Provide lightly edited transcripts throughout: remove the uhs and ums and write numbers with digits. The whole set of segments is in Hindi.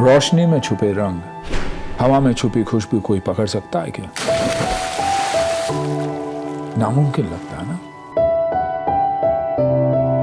रोशनी में छुपे रंग, हवा में छुपी खुशबू कोई पकड़ सकता है क्या? नामुमकिन लगता है ना?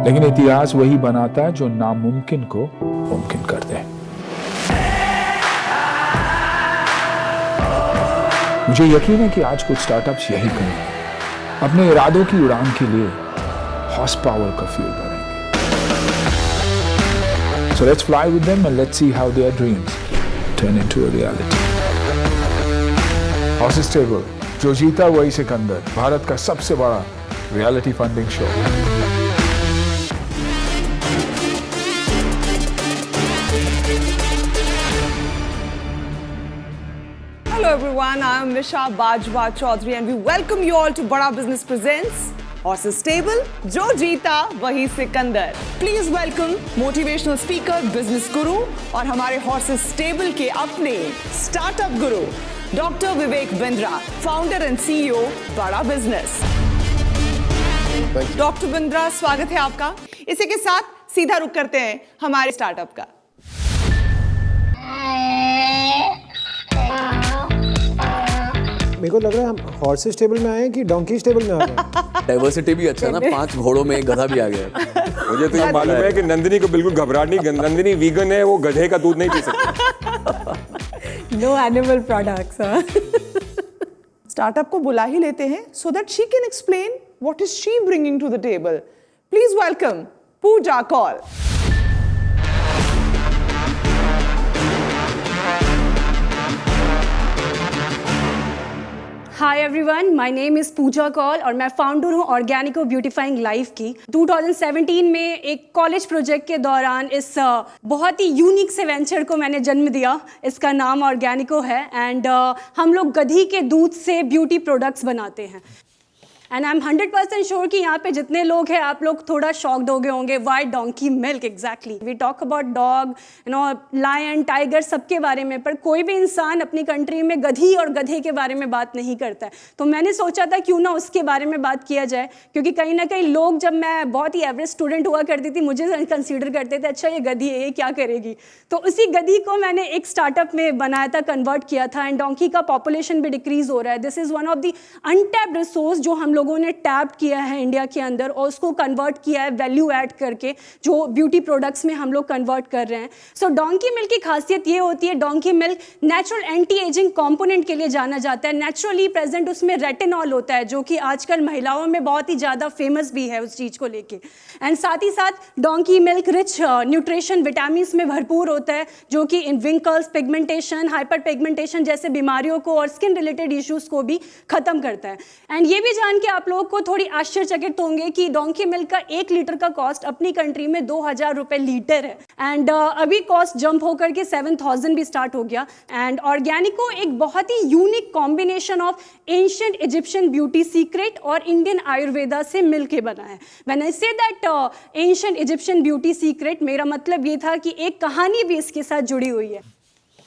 लेकिन इतिहास वही बनाता है जो नामुमकिन को मुमकिन कर दे। मुझे यकीन है कि आज कुछ स्टार्टअप्स यही करेंगे, अपने इरादों की उड़ान के लिए हॉर्स पावर का फ्यूल भरेंगे। So let's fly with them and let's see how their dreams turn into a reality. Horses Stable, जो जीता वही सिकंदर, भारत का सबसे बड़ा reality funding show. Hello everyone, I am Nisha Bajwa Chaudhary and we welcome you all to Bada Business Presents Horses Stable, जो जीता वही Sikandar. Please welcome motivational speaker, business guru और हमारे Horses Stable के अपने startup guru, Dr. Vivek Bindra, founder and CEO बड़ा Business। Dr. Bindra, स्वागत है आपका। इसी के साथ सीधा रुख करते हैं हमारे स्टार्टअप का। मेरे को लग रहा है हम हॉर्स स्टेबल में आए हैं कि डोंकी स्टेबल में आ गए हैं। डाइवर्सिटी भी अच्छा है ना, 5 घोड़ों में एक गधा भी आ गया। मुझे तो ये मालूम है कि नंदिनी को बिल्कुल घबराहट नहीं, नंदिनी वीगन है, वो गधे का दूध नहीं पी सकती। No animal products. स्टार्टअप को बुला ही लेते हैं so that she can explain what is she bringing to the table. Please welcome Pooja Kaul. Hi everyone, my name is Pooja Kaul और मैं फाउंडर हूँ ऑर्गेनिको ब्यूटीफाइंग लाइफ की। 2017 में एक कॉलेज प्रोजेक्ट के दौरान इस बहुत ही यूनिक से वेंचर को मैंने जन्म दिया। इसका नाम ऑर्गेनिको है एंड हम लोग गधी के दूध से ब्यूटी प्रोडक्ट्स बनाते हैं। एंड आई एम 100% श्योर कि यहाँ पे जितने लोग हैं आप लोग थोड़ा शॉक्ड हो गए होंगे। Why donkey milk exactly? We talk about dog, lion, tiger, सबके बारे में, पर कोई भी इंसान अपनी कंट्री में गधी और गधे के बारे में बात नहीं करता है। तो मैंने सोचा था क्यों ना उसके बारे में बात किया जाए, क्योंकि कहीं ना कहीं लोग, जब मैं बहुत ही एवरेज स्टूडेंट हुआ करती थी, मुझे कंसिडर करते थे अच्छा ये गधी है, ये क्या करेगी। तो उसी गधी को मैंने एक स्टार्टअप में बनाया था, कन्वर्ट किया था। एंड डोंकी का पॉपुलेशन भी डिक्रीज हो रहा है। This is one of the untapped resource जो हम लोगों ने टैप किया है इंडिया के अंदर और उसको कन्वर्ट किया है वैल्यू ऐड करके, जो ब्यूटी प्रोडक्ट्स में हम लोग कन्वर्ट कर रहे हैं। सो डोंकी मिल्क की खासियत ये होती है, donkey milk natural anti ageing component के लिए जाना जाता है। नेचुरली प्रेजेंट उसमें रेटिनॉल होता है, जो कि आजकल महिलाओं में बहुत ही ज़्यादा फेमस भी है उस चीज़ को लेके। एंड साथ ही साथ donkey milk rich nutrition vitamin में भरपूर होता है, जो कि इन विंकल्स, पिगमेंटेशन, हाइपर पिगमेंटेशन जैसे बीमारियों को और स्किन रिलेटेड इश्यूज को भी खत्म करता है। एंड ये भी जान के आप लोग को थोड़ी आश्चर्यचकित होंगे कि डोंकी मिल्क का 1 लीटर का कॉस्ट अपनी कंट्री में 2000 रुपए लीटर है। एंड अभी कॉस्ट जंप होकर के 7000 भी स्टार्ट हो गया। एंड ऑर्गेनिको एक बहुत ही unique combination of ancient Egyptian beauty secret और इंडियन आयुर्वेदा से मिलके बना है। When I say that ancient Egyptian beauty secret, मेरा मतलब ये था कि एक कहानी भी इसके साथ जुड़ी हुई है।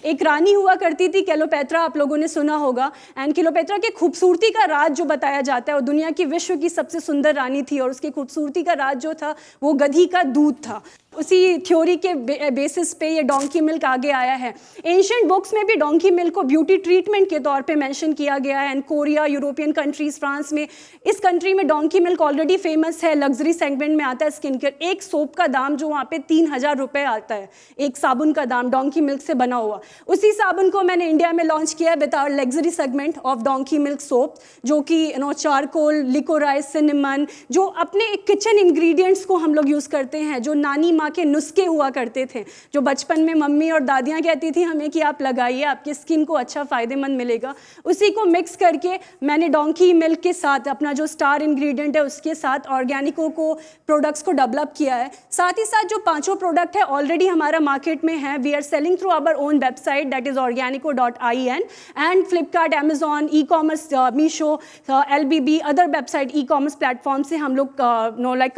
एक रानी हुआ करती थी क्लेओपेत्रा, आप लोगों ने सुना होगा। एंड क्लेओपेत्रा की खूबसूरती का राज जो बताया जाता है, वो दुनिया की विश्व की सबसे सुंदर रानी थी और उसकी खूबसूरती का राज जो था वो गधी का दूध था। उसी थ्योरी के बेसिस पे ये डोंकी मिल्क आगे आया है। एंशिएंट बुक्स में भी डोंकी मिल्क को ब्यूटी ट्रीटमेंट के तौर पे मेंशन किया गया है। And Korea, European countries, France में, इस कंट्री में डोंकी मिल्क ऑलरेडी फेमस है, लग्जरी सेगमेंट में आता है स्किन केयर। एक सोप का दाम जो वहाँ पे 3000 रुपये आता है, एक साबुन का दाम डोंकी मिल्क से बना हुआ। उसी साबुन को मैंने इंडिया में लॉन्च किया with our luxury segment of donkey milk soap, जो कि चारकोल, लिकोराइज, सिनेमन, जो अपने किचन इंग्रेडिएंट्स को हम लोग यूज़ करते हैं, जो नानी माँ के नुस्खे हुआ करते थे, जो बचपन में मम्मी और दादियाँ कहती थी हमें कि आप लगाइए, आपकी स्किन को अच्छा फ़ायदेमंद मिलेगा। उसी को मिक्स करके मैंने डोंकी मिल्क के साथ, अपना जो स्टार इंग्रेडिएंट है उसके साथ ऑर्गेनिको को प्रोडक्ट्स को डेवलप किया है। साथ ही साथ जो 5 प्रोडक्ट है ऑलरेडी हमारा मार्केट में है। We are selling through our own website, that is organico.in, and Flipkart, Amazon, e commerce, Meesho, LBB, other website e commerce platform से हम लोग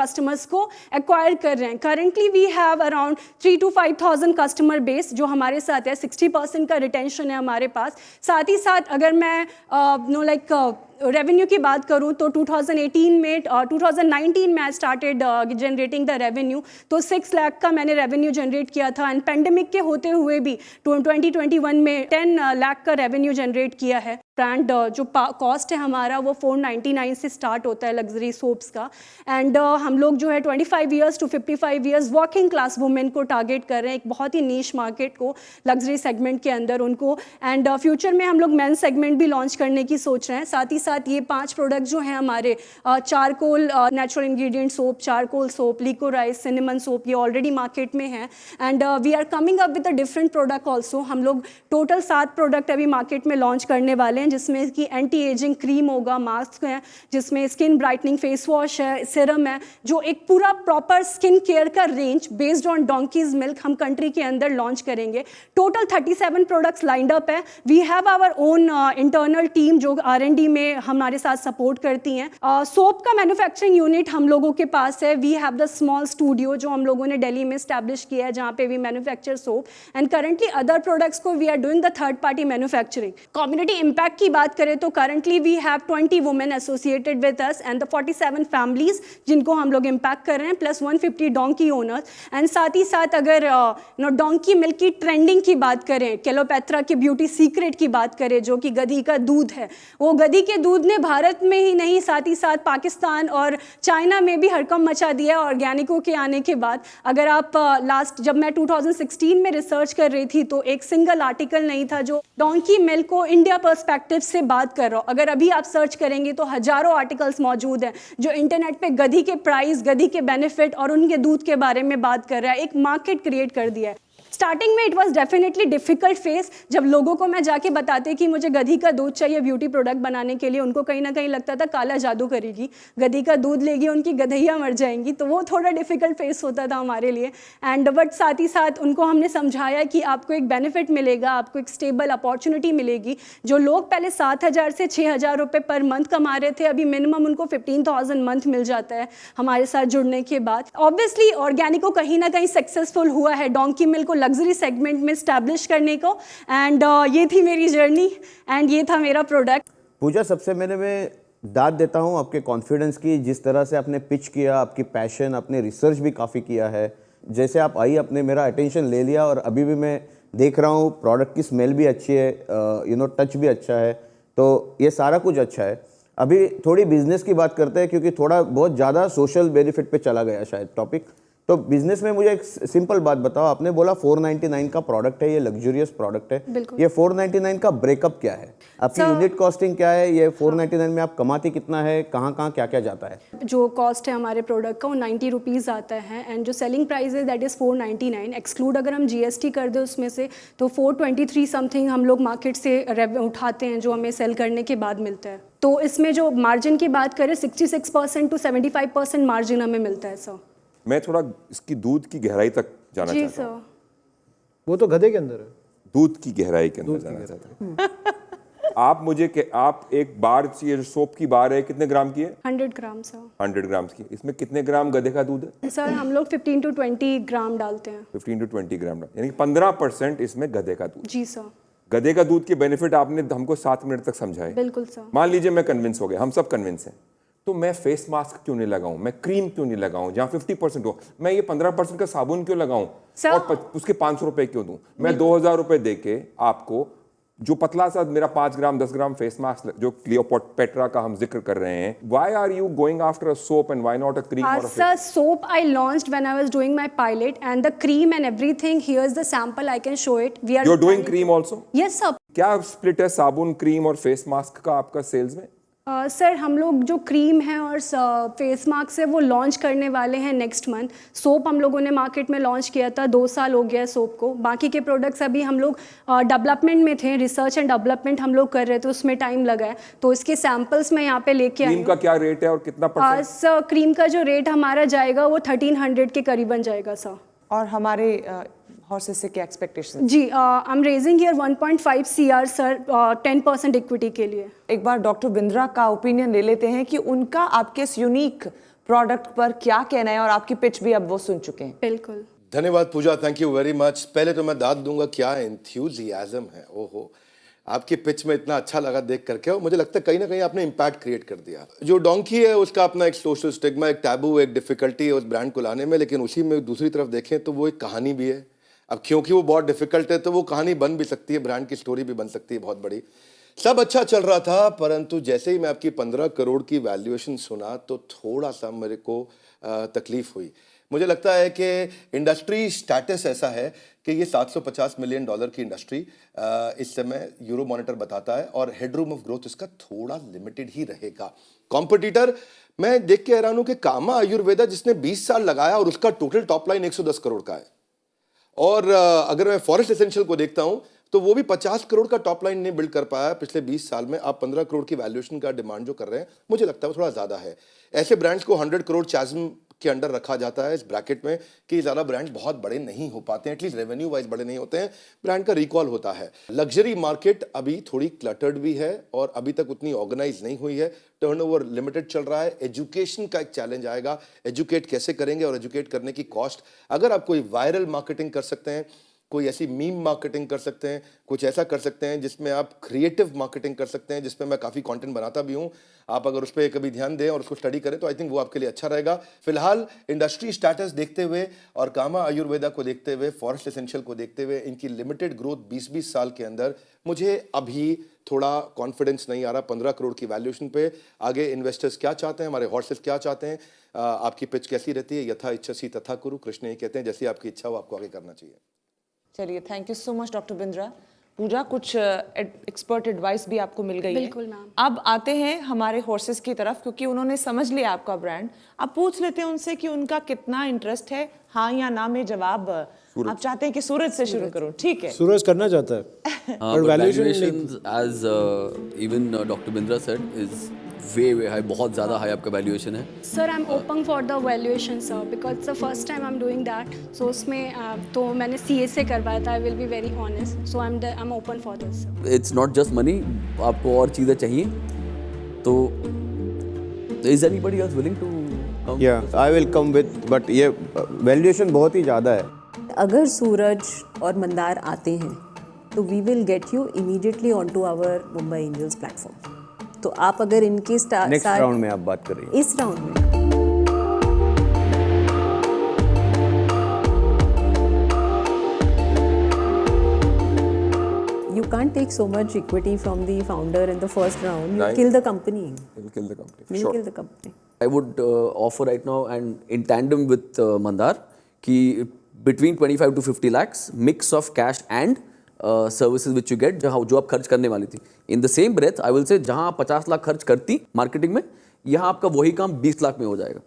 कस्टमर्स को एक्वायर कर रहे हैं। Currently we have around 3 to 5000 customer base जो हमारे साथ है। 60% का रिटेंशन है हमारे पास। साथ ही साथ अगर मैं रेवेन्यू की बात करूं तो 2018 में 2019 में I started generating the revenue, तो 6 लाख का मैंने रेवेन्यू जनरेट किया था एंड पेंडेमिक के होते हुए भी 2021 में 10 लाख का रेवेन्यू जनरेट किया है। ब्रांड जो कॉस्ट है हमारा वो 499 से स्टार्ट होता है लग्जरी सोप्स का, एंड हम लोग जो है 25 years to 55 years working class women को टारगेट कर रहे हैं, एक बहुत ही नीश मार्केट को लग्जरी सेगमेंट के अंदर उनको, एंड फ्यूचर में हम लोग मेन सेगमेंट भी लॉन्च करने की सोच रहे हैं। साथ ही साथ ये 5 प्रोडक्ट जो हैं हमारे charcoal natural ingredient soap, charcoal soap, liquorice, cinnamon soap, ये ऑलरेडी मार्केट में है and we are coming up with a different product also. हम लोग टोटल 7 प्रोडक्ट अभी मार्केट में लॉन्च करने वाले हैं, जिसमें कि एंटी एजिंग क्रीम होगा, मास्क है, जिसमें स्किन ब्राइटनिंग फेस वॉश है, सिरम है, जो एक पूरा प्रॉपर स्किन केयर का range based on donkey's milk हम कंट्री के अंदर लॉन्च करेंगे। टोटल 37 प्रोडक्ट्स लाइंड अप है। We have our own internal team जो R&D में हमारे साथ सपोर्ट करती हैं। सोप का मैन्युफैक्चरिंग यूनिट हम लोगों के पास है। We have the small studio जो हम लोगों ने दिल्ली में स्टैब्लिश किया है, जहाँ पे we manufacture soap and currently other products को we are doing the third party manufacturing. Community impact की बात करें तो currently we have 20 women associated with us and the 47 families जिनको हम लोग इम्पैक्ट कर रहे हैं, प्लस 150 डोंकी ओनर्स। एंड साथ ही साथ अगर डोंकी मिल्क की ट्रेंडिंग की बात करें, केलोपैत्रा की ब्यूटी सीक्रेट की बात करें जो कि गधी का दूध है, वो गधी के दूध ने भारत में ही नहीं साथ ही साथ पाकिस्तान और चाइना में भी हड़कंप मचा दिया ऑर्गेनिको के आने के बाद। अगर आप लास्ट जब मैं 2016 में रिसर्च कर रही थी तो एक सिंगल आर्टिकल नहीं था जो डोंकी मिल्क को इंडिया पर्सपेक्टिव से बात कर रहा हो। अगर अभी आप सर्च करेंगे तो हजारों आर्टिकल्स मौजूद हैं जो इंटरनेट पे गधी के प्राइस, गधी के बेनिफिट और उनके दूध के बारे में बात कर रहा है, एक मार्केट क्रिएट कर दिया है। स्टार्टिंग में it was definitely difficult face, जब लोगों को मैं जाके बताते कि मुझे गधी का दूध चाहिए ब्यूटी प्रोडक्ट बनाने के लिए, उनको कहीं ना कहीं लगता था काला जादू करेगी, गधी का दूध लेगी उनकी गधैया मर जाएंगी, तो वो थोड़ा डिफिकल्ट फेस होता था हमारे लिए। एंड बट साथ ही साथ उनको हमने समझाया कि आपको एक बेनिफिट मिलेगा, आपको एक स्टेबल अपॉर्चुनिटी मिलेगी। जो लोग पहले 7,000 से 6,000 रुपये पर मंथ कमा रहे थे, अभी मिनिमम उनको 15,000 मंथ मिल जाता है हमारे साथ जुड़ने के बाद। ऑब्वियसली ऑर्गेनिको कहीं ना कहीं सक्सेसफुल हुआ है डोंकी मिल्क को लग्जरी सेगमेंट में स्टैब्लिश करने को, एंड ये थी मेरी जर्नी एंड ये था मेरा प्रोडक्ट। पूजा, सबसे मैं दाद देता हूँ आपके कॉन्फिडेंस की, जिस तरह से आपने पिच किया, आपकी पैशन, आपने रिसर्च भी काफ़ी किया है। जैसे आप आई, आपने मेरा अटेंशन ले लिया और अभी भी मैं देख रहा हूँ प्रोडक्ट की स्मेल भी अच्छी है, टच भी अच्छा है, तो ये सारा कुछ अच्छा है। अभी थोड़ी बिजनेस की बात करते हैं क्योंकि थोड़ा बहुत ज़्यादा सोशल बेनिफिट पे चला गया शायद टॉपिक। तो बिजनेस में मुझे एक सिंपल बात बताओ, आपने बोला 499 का प्रोडक्ट है, ये लग्जरियस प्रोडक्ट है, ये 499 का ब्रेकअप क्या है, आपकी यूनिट कॉस्टिंग क्या है, ये 499 में आप कमाती कितना है, कहाँ कहाँ क्या क्या जाता है? जो कॉस्ट है हमारे प्रोडक्ट का वो 90 रुपीज़ आता है एंड जो सेलिंग प्राइस है दैट इज़ 499। एक्सक्लूड अगर हम GST कर दें उसमें से तो 423 समथिंग हम लोग मार्केट से उठाते हैं जो हमें सेल करने के बाद मिलता है। तो इसमें जो मार्जिन की बात करें 66% टू 75% मार्जिन हमें मिलता है सर। मैं थोड़ा इसकी दूध की गहराई तक जाना चाहता हूँ। वो तो गधे के अंदर है, दूध की गहराई के अंदर जाना चाहता हूँ। आप एक बार, ये जो सोप की बार है कितने ग्राम की है? 100 ग्राम सर। 100 ग्राम की। इसमें कितने ग्राम गधे का दूध है? सर हम लोग 15 टू 20 ग्राम डालते हैं। 15 टू 20 ग्राम, यानी 15% इसमें गधे का दूध। जी सर। गधे का दूध के बेनिफिट आपने हमको 7 मिनट तक समझाए। बिल्कुल सर। मान लीजिए मैं कन्विंस हो गया, हम सब कन्विंस हैं, तो मैं फेस मास्क क्यों नहीं लगाऊं, मैं क्रीम क्यों नहीं लगाऊं जहां 50% हो, मैं ये 15% का साबुन क्यों लगाऊं और उसके 500 रुपए क्यों दूं? मैं 2,000 रुपए देके आपको जो पतला सा मेरा 5 ग्राम 10 ग्राम फेस मास्क जो क्लियोपेट्रा का हम जिक्र कर रहे हैं, why are you going after a soap and why not a cream और a Sir, soap I launched when I was doing my pilot and the cream and everything, here's the sample, I can show it. We are You're doing cream also? Yes sir. क्या स्प्लिट है साबुन, क्रीम और फेस मास्क का आपका सेल्स में? सर हम लोग जो क्रीम है और फेस मास्क है वो लॉन्च करने वाले हैं नेक्स्ट मंथ। सोप हम लोगों ने मार्केट में लॉन्च किया था, 2 साल हो गया सोप को। बाकी के प्रोडक्ट्स अभी हम लोग डेवलपमेंट में थे, रिसर्च एंड डेवलपमेंट हम लोग कर रहे थे, उसमें टाइम लगा है, तो इसके सैंपल्स मैं यहाँ पे लेके आई हूँ। क्रीम का क्या रेट है और कितना %? सर क्रीम का जो रेट हमारा जाएगा वो 1300 के करीबन जाएगा सर। और हमारे हॉर्सेस से क्या एक्सपेक्टेशन? जी I am raising here 1.5 CR sir 10% equity के लिए। एक बार डॉक्टर बिंद्रा का ओपिनियन ले लेते हैं कि उनका आपके इस यूनिक प्रोडक्ट पर क्या कहना है, और आपकी पिच भी अब वो सुन चुके हैं। बिल्कुल। धन्यवाद पूजा, थैंक यू वेरी मच। पहले तो मैं दाद दूंगा, क्या एंथुसियाज्म है, ओहो। आपकी पिच में इतना अच्छा लगा देख करके, और मुझे लगता है कहीं ना कहीं आपने इम्पैक्ट क्रिएट कर दिया। जो डोंकी है उसका अपना एक सोशल स्टिग्मा, एक टैबू, एक डिफिकल्टी है उस ब्रांड को लाने में, लेकिन उसी में दूसरी तरफ देखें तो वो एक कहानी भी है। अब क्योंकि वो बहुत डिफिकल्ट है तो वो कहानी बन भी सकती है, ब्रांड की स्टोरी भी बन सकती है बहुत बड़ी। सब अच्छा चल रहा था, परंतु जैसे ही मैं आपकी 15 करोड़ की वैल्यूएशन सुना तो थोड़ा सा मेरे को तकलीफ हुई। मुझे लगता है कि इंडस्ट्री स्टेटस ऐसा है कि ये $750 मिलियन की इंडस्ट्री इस समय यूरो मॉनिटर बताता है, और हेडरूम ऑफ ग्रोथ इसका थोड़ा लिमिटेड ही रहेगा। कॉम्पिटिटर मैं देख के हैरान हूं कि कामा आयुर्वेदा जिसने 20 साल लगाया और उसका टोटल टॉप लाइन 110 करोड़ का है, और अगर मैं फॉरेस्ट एसेंशियल को देखता हूं तो वो भी 50 करोड़ का टॉप लाइन नहीं बिल्ड कर पाया पिछले 20 साल में। आप 15 करोड़ की वैल्यूएशन का डिमांड जो कर रहे हैं, मुझे लगता है वो थोड़ा ज़्यादा है। ऐसे ब्रांड्स को 100 करोड़ चैज़म के अंडर रखा जाता है इस ब्रैकेट में कि ज़्यादा ब्रांड बहुत बड़े नहीं हो पाते हैं, एटलीस्ट रेवेन्यू वाइज बड़े नहीं होते हैं, ब्रांड का रिकॉल होता है। लग्जरी मार्केट अभी थोड़ी क्लटर्ड भी है और अभी तक उतनी ऑर्गेनाइज नहीं हुई है, टर्नओवर लिमिटेड चल रहा है। एजुकेशन का एक चैलेंज आएगा, एजुकेट कैसे करेंगे, और एजुकेट करने की कॉस्ट। अगर आप कोई वायरल मार्केटिंग कर सकते हैं, कोई ऐसी मीम मार्केटिंग कर सकते हैं, कुछ ऐसा कर सकते हैं जिसमें आप क्रिएटिव मार्केटिंग कर सकते हैं, जिसमें मैं काफ़ी कंटेंट बनाता भी हूं, आप अगर उस पर कभी ध्यान दें और उसको स्टडी करें तो आई थिंक वो आपके लिए अच्छा रहेगा। फिलहाल इंडस्ट्री स्टेटस देखते हुए और कामा आयुर्वेदा को देखते हुए, फॉरेस्ट एसेंशियल को देखते हुए, इनकी लिमिटेड ग्रोथ 20-20 साल के अंदर, मुझे अभी थोड़ा कॉन्फिडेंस नहीं आ रहा 15 करोड़ की वैल्यूएशन पे। आगे इन्वेस्टर्स क्या चाहते हैं, हमारे हॉर्सेस क्या चाहते हैं, आपकी पिच कैसी रहती है? यथा इच्छसी तथा कुरु, कृष्ण ये कहते हैं, जैसी आपकी इच्छा हो आपको आगे करना चाहिए। चलिए, thank you so much doctor Bindra. Pooja, कुछ एक्सपर्ट एडवाइस भी आपको मिल गई बिल्कुल है। मैम। अब आते हैं हमारे हॉर्सेस की तरफ, क्योंकि उन्होंने समझ लिया आपका ब्रांड। अब पूछ लेते हैं उनसे कि उनका कितना इंटरेस्ट है, हाँ या ना में जवाब। आप चाहते हैं कि सूरज से शुरू करूं? ठीक है, सूरज करना चाहता है और valuation as even Dr. Bindra said is way high, बहुत ज़्यादा हाई आपका वैल्यूएशन है। Sir I am open for the valuation sir, because the first time I am doing that. So उसमें तो मैंने CA से करवाया था, I will be very honest. So I am open for this sir. It's not just money, आपको और चीज़ें चाहिए तो is anybody else willing to come? या I will come with, but ये वैल्यूएशन बहुत ही ज़्यादा है। अगर सूरज और मंदार आते हैं तो we will get you immediately on to our Mumbai angels platform. तो आप अगर इनके नेक्स्ट राउंड में आप बात कर रही हैं? इस राउंड में you can't take so much equity from the founder in the first round. You Right. kill the company. You'll kill the company. You Sure. kill the company. I would offer right now and in tandem with Mandar कि between 25 to 50 lakhs mix of cash and services which you get, जो आप खर्च करने वाली थी। In the same breath I will say जहां आप 50 लाख खर्च करती मार्केटिंग में, यहाँ आपका वही काम 20 लाख में हो जाएगा,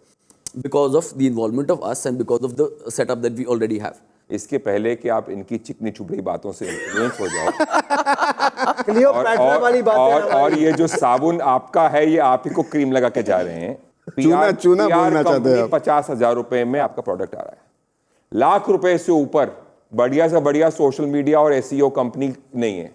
because of the involvement of us and because of the setup that we already have. इसके पहले कि आप इनकी चिकनी चुपड़ी बातों से इन्फ्लुएंस हो जाओ क्लियोपैट्रा वाली बात है और ये जो साबुन आपका है, ये आप ही को क्रीम लगा के जा रहे हैं। चूना बोलना चाहते हैं आप। 50,000 रुपए में आपका प्रोडक्ट आ रहा है। लाख रुपए से ऊपर बढ़िया से बढ़िया सोशल मीडिया और SEO कंपनी नहीं है।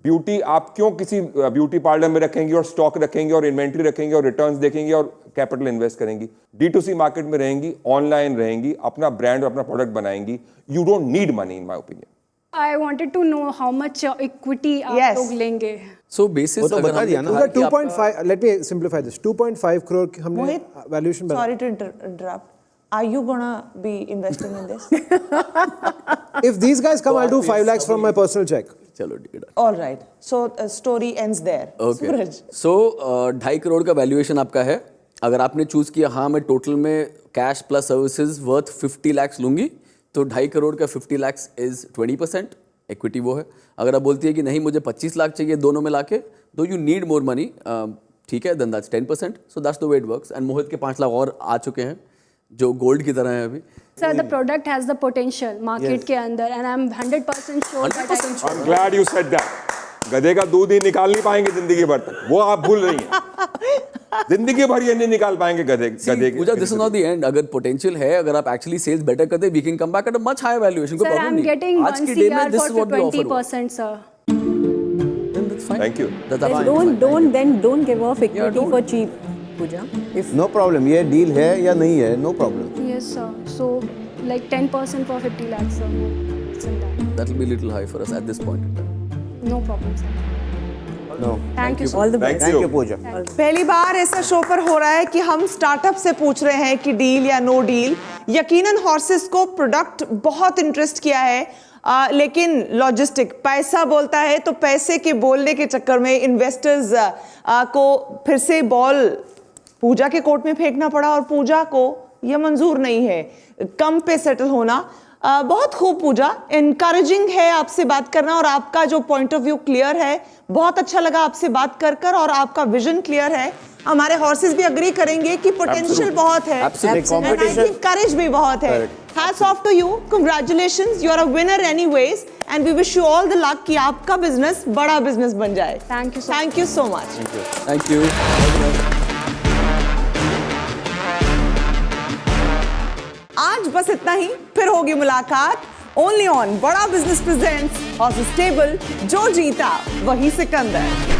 ब्यूटी आप क्यों किसी ब्यूटी पार्लर में रखेंगी और स्टॉक रखेंगी और इन्वेंट्री रखेंगी और रिटर्न्स देखेंगी और कैपिटल इन्वेस्ट करेंगी? D2C मार्केट में रहेंगी, ऑनलाइन रहेंगी, अपना ब्रांड और अपना प्रोडक्ट बनाएंगी। You don't need money in my opinion. I wanted to know how much equity आप Yes. लोग लेंगे। सो बेसिस वो तो बता दिया ना। 2.5, let me simplify this, 2.5 crore की हमने मोहित, वैल्यूएशन बना। sorry to interrupt. Are you gonna be investing in this? If these guys come, I'll do 5 lakhs from my personal check. चलो ठीक है। All right. So story ends there. Okay, Suraj, so 2.5 crore का वैल्यूएशन आपका है। अगर आपने चूज किया हाँ मैं टोटल में cash plus services worth 50 lakhs लूंगी, तो 2.5 करोड़ का 50 लाख्स इज 20% इक्विटी वो है। अगर आप बोलती है कि नहीं मुझे 25 लाख चाहिए दोनों में लाके, दो यू नीड मोर मनी, ठीक है, then that's 10%। So that's the way it works. And Mohit के 5 लाख और आ चुके हैं जो गोल्ड की तरह है अभी। Sir the product has the potential market के अंदर, and I am 100% sure that I am glad you said that. गधे का दूध ही निकाल नहीं पाएंगे जिंदगी भर तक, वो आप भूल रही हैं। जिंदगी भर ये नहीं निकाल पाएंगे गधे Pooja, this is not the end. अगर पोटेंशियल है, अगर आप एक्चुअली सेल्स बेटर करते, we can come back at a much higher valuation. कोई सर आई प्रॉब्लम एम नहीं। गेटिंग आज 1 की डे में CR this is for what we offer. 20% sir. Thank you. Don't give off equity for cheap, Pooja. If no problem, ये डील है या नहीं है, no problem. Yes sir. So like 10% for 50 lakhs sir. It's in that. That will be a little high for us at this point in time. No problem sir. No thank you all the best. Thank you Pooja. पहली बार ऐसा शो पर हो रहा है कि हम स्टार्टअप से पूछ रहे हैं कि डील या नो डील। यकीनन हॉर्सेस को प्रोडक्ट बहुत इंटरेस्ट किया है, लेकिन लॉजिस्टिक पैसा बोलता है, तो पैसे के बोलने के चक्कर में इन्वेस्टर्स को फिर से बॉल पूजा के कोर्ट में फेंकना पड़ा और पूजा को यह मंजूर नहीं है कम पे सेटल होना। बहुत खूब पूजा, इनकरेजिंग है आपसे बात करना और आपका जो पॉइंट ऑफ व्यू क्लियर है। बहुत अच्छा लगा आपसे बात कर और आपका विजन क्लियर है। हमारे हॉर्सेस भी अग्री करेंगे कि पोटेंशियल बहुत है, करेज भी बहुत है। Hats off to you, congratulations, you are a winner anyways, and we wish you all the luck कि आपका बिजनेस बड़ा बिजनेस बन जाए। Thank you so much. Thank you so much। Thank you. आज बस इतना ही, फिर होगी मुलाकात ओनली ऑन बड़ा बिजनेस प्रेजेंट्स हॉर्सेस टेबल। जो जीता वही सिकंदर।